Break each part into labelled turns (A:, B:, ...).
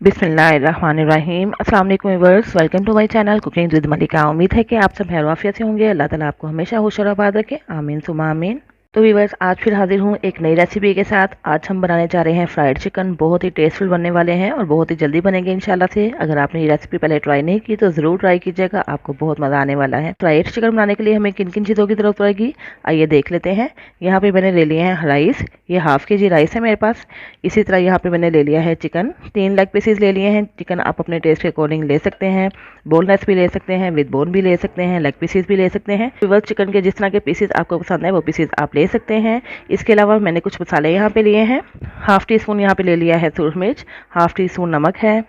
A: बिस्मिल्लाहिर्रहमानिर्रहीम। अस्सलाम वालेकुम viewers, welcome to my channel cooking with Malika. उम्मीद है कि आप सब खैर आफियत से होंगे। अल्लाह ताला आपको हमेशा खुश और आबाद रखे, आमीन सुमा आमीन। तो व्यूअर्स, आज फिर हाजिर हूँ एक नई रेसिपी के साथ। आज हम बनाने जा रहे हैं फ्राइड चिकन। बहुत ही टेस्टफुल बनने वाले हैं और बहुत ही जल्दी बनेंगे इंशाल्लाह से। अगर आपने ये रेसिपी पहले ट्राई नहीं की तो ज़रूर ट्राई कीजिएगा, आपको बहुत मज़ा आने वाला है। फ्राइड चिकन बनाने के लिए हमें किन किन चीज़ों की ज़रूरत पड़ेगी, आइए देख लेते हैं। यहाँ पे मैंने ले लिए हैं राइस, ये हाफ़ के जी राइस है मेरे पास। इसी तरह यहाँ पे मैंने ले लिया है चिकन, 3 लेग पीसेस ले लिए हैं। चिकन आप अपने टेस्ट के अकॉर्डिंग ले सकते हैं, बोनलेस भी ले सकते हैं, विद बोन भी ले सकते हैं, लेग पीसेस भी ले सकते हैं। व्यूअर्स, चिकन के जिस तरह के पीसेस आपको पसंद है वो पीसेस आप ले सकते हैं। इसके अलावा मैंने कुछ मसाले यहाँ पे लिए हैं। हाफ़ टी स्पून यहाँ पे ले लिया है सूरज मिर्च, हाफ़ टी स्पून नमक है,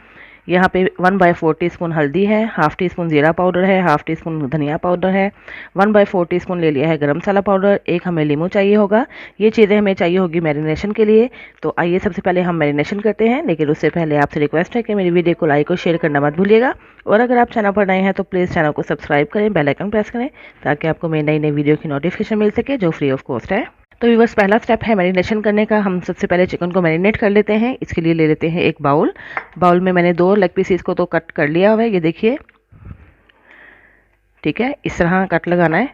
A: यहाँ पे 1/4 टीस्पून हल्दी है, हाफ़ टी स्पून ज़ीरा पाउडर है, हाफ़ टी स्पून धनिया पाउडर है, 1/4 टीस्पून ले लिया है गरम मसाला पाउडर, एक हमें लीमू चाहिए होगा। ये चीज़ें हमें चाहिए होगी मैरिनेशन के लिए। तो आइए सबसे पहले हम मैरिनेशन करते हैं, लेकिन उससे पहले आपसे रिक्वेस्ट है कि मेरी वीडियो को लाइक और शेयर करना मत भूलिएगा। और अगर आप चैनल पर नए हैं तो प्लीज़ चैनल को सब्सक्राइब करें, बेल आइकन प्रेस करें, ताकि आपको मेरी नई नई वीडियो की नोटिफिकेशन मिल सके, जो फ्री ऑफ कॉस्ट है। तो व्यूअर्स, पहला स्टेप है मैरिनेशन करने का। हम सबसे पहले चिकन को मैरिनेट कर लेते हैं। इसके लिए ले लेते हैं एक बाउल। बाउल में मैंने 2 लेग पीसेस को तो कट कर लिया हुआ है, ये देखिए, ठीक है, इस तरह कट लगाना है।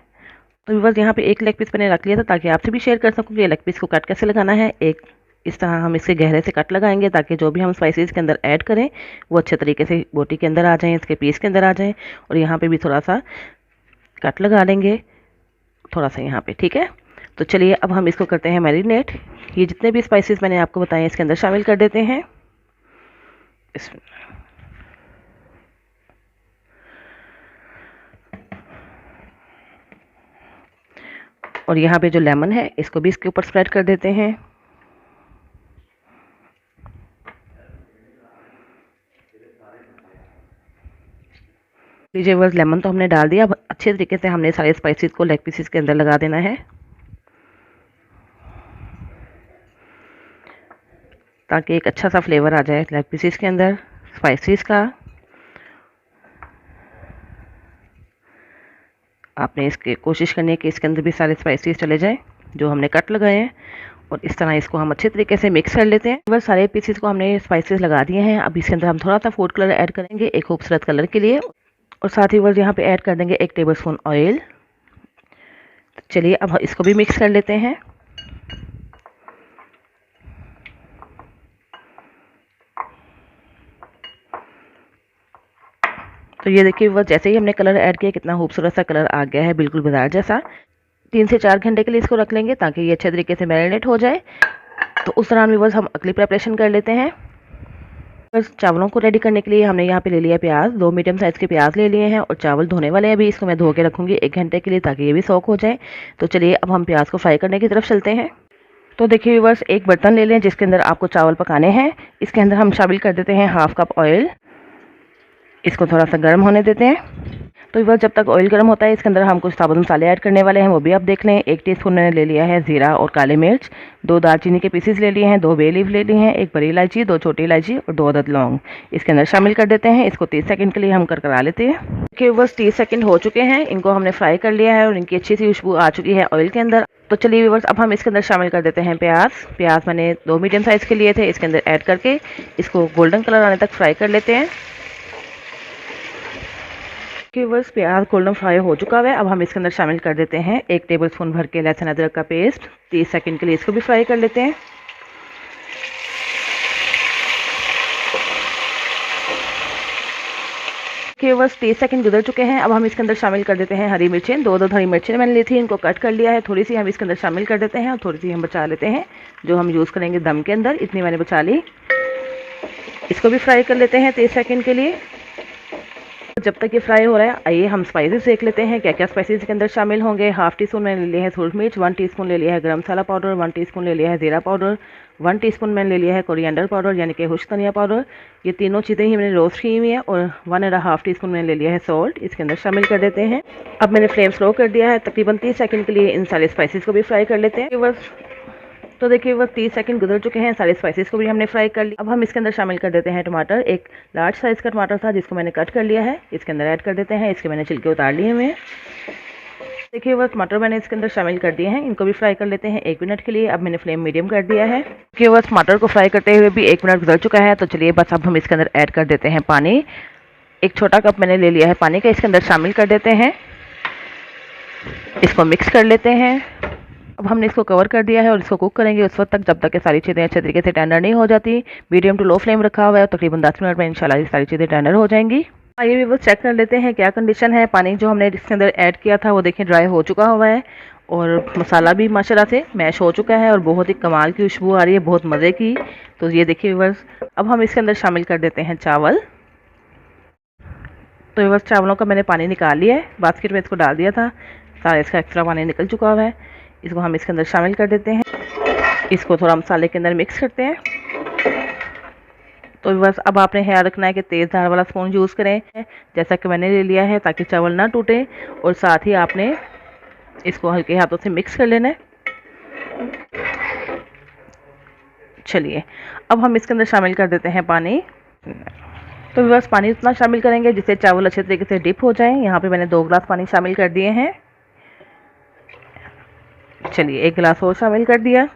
A: तो व्यूअर्स, यहाँ पे एक लेग पीस मैंने रख लिया था ताकि आपसे भी शेयर कर सकूँ कि ये लेग पीस को कट कैसे लगाना है। एक इस तरह हम इससे गहरे से कट लगाएंगे ताकि जो भी हम स्पाइसेस के अंदर ऐड करें वो अच्छे तरीके से बोटी के अंदर आ जाएं, इसके पीस के अंदर आ जाएं। और यहाँ पे भी थोड़ा सा कट लगा लेंगे, थोड़ा सा यहाँ पे, ठीक है। तो चलिए अब हम इसको करते हैं मैरिनेट। ये जितने भी स्पाइसेस मैंने आपको बताए इसके अंदर शामिल कर देते हैं। और यहाँ पे जो लेमन है इसको भी इसके ऊपर स्प्रेड कर देते हैं। लीजिए बस, लेमन तो हमने डाल दिया। अब अच्छे तरीके से हमने सारे स्पाइसेस को लेग पीसेस के अंदर लगा देना है, ताकि एक अच्छा सा फ्लेवर आ जाए लेग पीसेस के अंदर स्पाइसेस का। आपने इसकी कोशिश करनी है कि इसके अंदर भी सारे स्पाइसेस चले जाएं जो हमने कट लगाए हैं। और इस तरह इसको हम अच्छे तरीके से मिक्स कर लेते हैं। बस सारे पीसेस को हमने स्पाइसेस लगा दिए हैं। अब इसके अंदर हम थोड़ा सा फूड कलर ऐड करेंगे एक खूबसूरत कलर के लिए, और साथ ही बस यहाँ पे ऐड कर देंगे 1 टेबल स्पून ऑयल। चलिए अब इसको भी मिक्स कर लेते हैं। तो ये देखिए बस, जैसे ही हमने कलर ऐड किया कितना खूबसूरत सा कलर आ गया है, बिल्कुल बाजार जैसा। 3 से 4 घंटे के लिए इसको रख लेंगे ताकि ये अच्छे तरीके से मैरिनेट हो जाए। तो उस दौरान भी बस हम अगली प्रिपरेशन कर लेते हैं। बस चावलों को रेडी करने के लिए हमने यहाँ पे ले लिया प्याज, 2 मीडियम साइज़ के प्याज ले लिए हैं। और चावल धोने वाले हैं, अभी इसको मैं धो के रखूँगी 1 घंटे के लिए ताकि ये भी सोक हो जाए। तो चलिए अब हम प्याज को फ्राई करने की तरफ चलते हैं। तो देखिए व्यूअर्स, एक बर्तन ले लें जिसके अंदर आपको चावल पकाने हैं। इसके अंदर हम शामिल कर देते हैं हाफ़ कप ऑयल। इसको थोड़ा सा गर्म होने देते हैं। तो व्यूअर्स, जब तक ऑयल गर्म होता है इसके अंदर हम कुछ साबुत मसाले ऐड करने वाले हैं, वो भी आप देख लें। 1 टीस्पून मैंने ले लिया है ज़ीरा और काली मिर्च, 2 दालचीनी के पीसेस ले लिए हैं, 2 बे लीफ ले लिए हैं, 1 बड़ी इलायची, 2 छोटी इलायची और 2 अदद लौंग इसके अंदर शामिल कर देते हैं। इसको 30 सेकंड के लिए हम करकरा लेते हैं। देखिए बस 30 सेकंड हो चुके हैं, इनको हमने फ्राई कर लिया है और इनकी अच्छी सी खुशबू आ चुकी है ऑयल के अंदर। तो चलिए व्यूअर्स, अब हम इसके अंदर शामिल कर देते हैं प्याज। प्याज मैंने 2 मीडियम साइज़ के लिए थे, इसके अंदर ऐड करके इसको गोल्डन कलर आने तक फ्राई कर लेते हैं। कि बस प्याज गोल्डन फ्राई हो चुका है। अब हम इसके अंदर शामिल कर देते हैं 1 टेबल स्पून भर के लहसुन अदरक का पेस्ट। 30 सेकंड के लिए इसको भी फ्राई कर लेते हैं। कि बस 30 सेकंड गुजर चुके हैं। अब हम इसके अंदर शामिल कर देते हैं हरी मिर्चें। 2 हरी मिर्चें मैंने ली थी, इनको कट कर लिया है। थोड़ी सी हम इसके अंदर शामिल कर देते हैं और थोड़ी सी हम बचा लेते हैं जो हम यूज़ करेंगे दम के अंदर। इतनी मैंने बचा ली। इसको भी फ्राई कर लेते हैं 30 सेकंड के लिए। जब तक ये फ्राई हो रहा है आइए हम स्पाइसेस देख लेते हैं क्या क्या स्पाइसेस के अंदर शामिल होंगे। हाफ़ टी स्पून मैंने ले लिया है सूरज मिर्च, 1 टीस्पून ले लिया है गरम मसाला पाउडर, 1 टीस्पून ले लिया है ज़ीरा पाउडर, 1 टीस्पून मैंने ले लिया है कोरिएंडर पाउडर यानी कि खुश्क धनिया पाउडर। ये तीनों चीज़ें ही मैंने रोस्ट की हुई है। और 1.5 टीस्पून मैंने ले लिया है सॉल्ट, इसके अंदर शामिल कर देते हैं। अब मैंने फ्लेम स्लो कर दिया है। तकरीबन 30 सेकंड के लिए इन सारे स्पाइसेस को भी फ्राई कर लेते हैं। बस तो देखिए बस 30 सेकंड गुजर चुके हैं, सारे स्पाइसेस को भी हमने फ्राई कर लिया। अब हम इसके अंदर शामिल कर देते हैं टमाटर। एक लार्ज साइज़ का टमाटर था जिसको मैंने कट कर लिया है, इसके अंदर ऐड कर देते हैं। इसके मैंने छिलके उतार लिए हुए हैं। देखिए बस टमाटर मैंने इसके अंदर शामिल कर दिए हैं, इनको भी फ्राई कर लेते हैं 1 मिनट के लिए। अब मैंने फ्लेम मीडियम कर दिया है। देखिए बस टमाटर को फ्राई करते हुए भी 1 मिनट गुजर चुका है, तो चलिए बस अब हम इसके अंदर ऐड कर देते हैं पानी। एक छोटा कप मैंने ले लिया है पानी का, इसके अंदर शामिल कर देते हैं। इसको मिक्स कर लेते हैं। अब हमने इसको कवर कर दिया है और इसको कुक करेंगे उस वक्त तक जब तक कि सारी चीज़ें अच्छे तरीके से टेंडर नहीं हो जाती। मीडियम टू लो फ्लेम रखा हुआ है, तकरीबन 10 मिनट में इंशाल्लाह ये सारी चीज़ें टेंडर हो जाएंगी। आइए भी बस चेक कर लेते हैं क्या कंडीशन है। पानी जो हमने इसके अंदर ऐड किया था वो देखिए ड्राई हो चुका हुआ है और मसाला भी माशाल्लाह से मैश हो चुका है और बहुत ही कमाल की खुशबू आ रही है, बहुत मज़े की। तो ये देखिए व्यूअर्स, अब हम इसके अंदर शामिल कर देते हैं चावल। तो व्यूअर्स चावलों का मैंने पानी निकाल लिया है, बास्केट में इसको डाल दिया था, सारा इसका एक्स्ट्रा पानी निकल चुका हुआ है। इसको हम इसके अंदर शामिल कर देते हैं। इसको थोड़ा मसाले के अंदर मिक्स करते हैं। तो बस अब आपने ख्याल रखना है कि तेज़ धार वाला स्पून यूज़ करें, जैसा कि मैंने ले लिया है, ताकि चावल ना टूटे। और साथ ही आपने इसको हल्के हाथों से मिक्स कर लेना है। चलिए अब हम इसके अंदर शामिल कर देते हैं पानी। तो बस पानी उतना शामिल करेंगे जिससे चावल अच्छे तरीके से डिप हो जाए। यहाँ पे मैंने 2 गिलास पानी शामिल कर दिए हैं। चलिए 1 गिलास और शामिल कर दिया।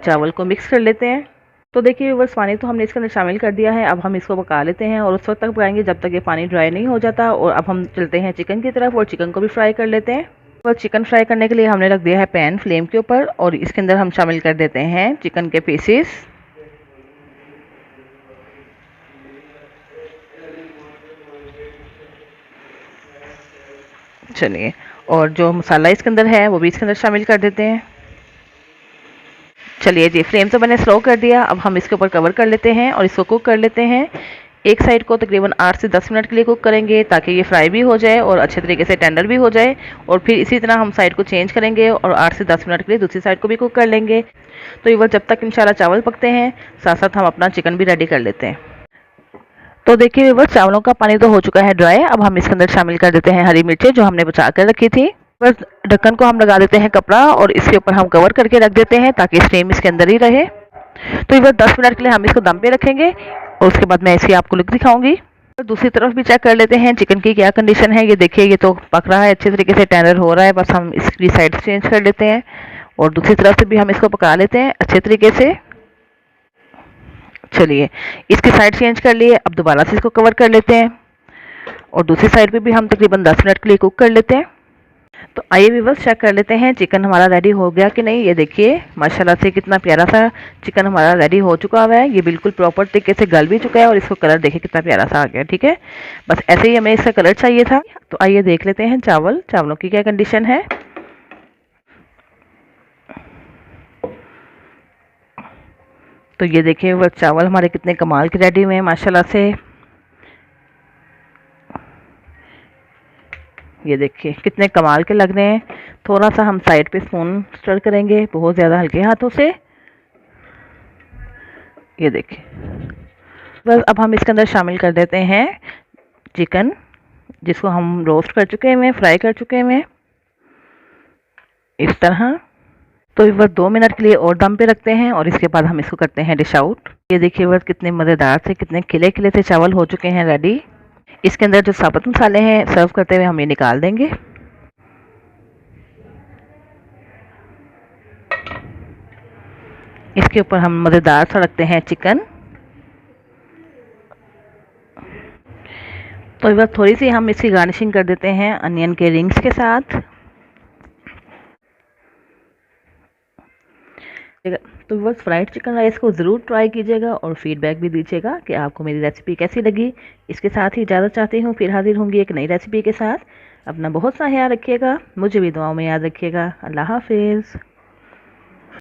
A: चावल को मिक्स कर लेते हैं। तो देखिए बस पानी तो हमने इसके अंदर शामिल कर दिया है। अब हम इसको पका लेते हैं और उस वक्त तक पकाएंगे जब तक ये पानी ड्राई नहीं हो जाता। और अब हम चलते हैं चिकन की तरफ और चिकन को भी फ्राई कर लेते हैं। और चिकन फ्राई करने के लिए हमने रख दिया है पैन फ्लेम के ऊपर और इसके अंदर हम शामिल कर देते हैं चिकन के पीसेस। चलिए, और जो मसाला इसके अंदर है वो भी इसके अंदर शामिल कर देते हैं। चलिए जी, फ्लेम तो मैंने स्लो कर दिया। अब हम इसके ऊपर कवर कर लेते हैं और इसको कुक कर लेते हैं। एक साइड को तकरीबन 8 से 10 मिनट के लिए कुक करेंगे ताकि ये फ्राई भी हो जाए और अच्छे तरीके से टेंडर भी हो जाए। और फिर इसी तरह हम साइड को चेंज करेंगे और 8 से 10 मिनट के लिए दूसरी साइड को भी कुक कर लेंगे। तो ये जब तक इंशाल्लाह चावल पकते हैं, साथ साथ हम अपना चिकन भी रेडी कर लेते हैं। तो देखिए बस चावलों का पानी तो हो चुका है ड्राई। अब हम इसके अंदर शामिल कर देते हैं हरी मिर्चें जो हमने बचा कर रखी थी। बस ढक्कन को हम लगा देते हैं कपड़ा और इसके ऊपर हम कवर करके रख देते हैं ताकि स्टीम इसके अंदर ही रहे। तो ये बस 10 मिनट के लिए हम इसको दम पे रखेंगे और उसके बाद मैं इसकी आपको लुक दिखाऊंगी। तो दूसरी तरफ भी चेक कर लेते हैं चिकन की क्या कंडीशन है। ये देखिए ये तो पक रहा है, अच्छे तरीके से टेंडर हो रहा है। बस हम इसकी साइड चेंज कर लेते हैं और दूसरी तरफ से भी हम इसको पका लेते हैं अच्छे तरीके से। चलिए इसकी साइड चेंज कर लिए। अब दोबारा से इसको कवर कर लेते हैं और दूसरी साइड पे भी हम तकरीबन 10 मिनट के लिए कुक कर लेते हैं। तो आइए व्यूअर्स चेक कर लेते हैं चिकन हमारा रेडी हो गया कि नहीं। ये देखिए माशाल्लाह से कितना प्यारा सा चिकन हमारा रेडी हो चुका हुआ है। ये बिल्कुल प्रॉपर तरीके से गल भी चुका है और इसको कलर देखिए कितना प्यारा सा आ गया। ठीक है, बस ऐसे ही हमें इसका कलर चाहिए था। तो आइए देख लेते हैं चावलों की क्या कंडीशन है। तो ये देखिए वो चावल हमारे कितने कमाल के रेडी हुए हैं माशाल्लाह से। ये देखिए कितने कमाल के लग रहे हैं। थोड़ा सा हम साइड पे स्पून स्टर करेंगे, बहुत ज़्यादा हल्के हाथों से। ये देखिए बस अब हम इसके अंदर शामिल कर देते हैं चिकन जिसको हम रोस्ट कर चुके हैं, फ्राई कर चुके हैं इस तरह। तो बस 2 मिनट के लिए और दम पे रखते हैं और इसके बाद हम इसको करते हैं डिश आउट। ये देखिए बस कितने मज़ेदार से कितने खिले खिले से चावल हो चुके हैं रेडी। इसके अंदर जो साबुत मसाले हैं सर्व करते हुए हम ये निकाल देंगे। इसके ऊपर हम मज़ेदार सा रखते हैं चिकन। तो बस थोड़ी सी हम इसकी गार्निशिंग कर देते हैं अनियन के रिंग्स के साथ। तो बस फ्राइड चिकन राइस को ज़रूर ट्राई कीजिएगा और फीडबैक भी दीजिएगा कि आपको मेरी रेसिपी कैसी लगी। इसके साथ ही इजाज़त चाहती हूँ, फिर हाजिर होंगी एक नई रेसिपी के साथ। अपना बहुत सा ख्याल रखिएगा, मुझे भी दुआओं में याद रखिएगा। अल्लाह हाफिज़।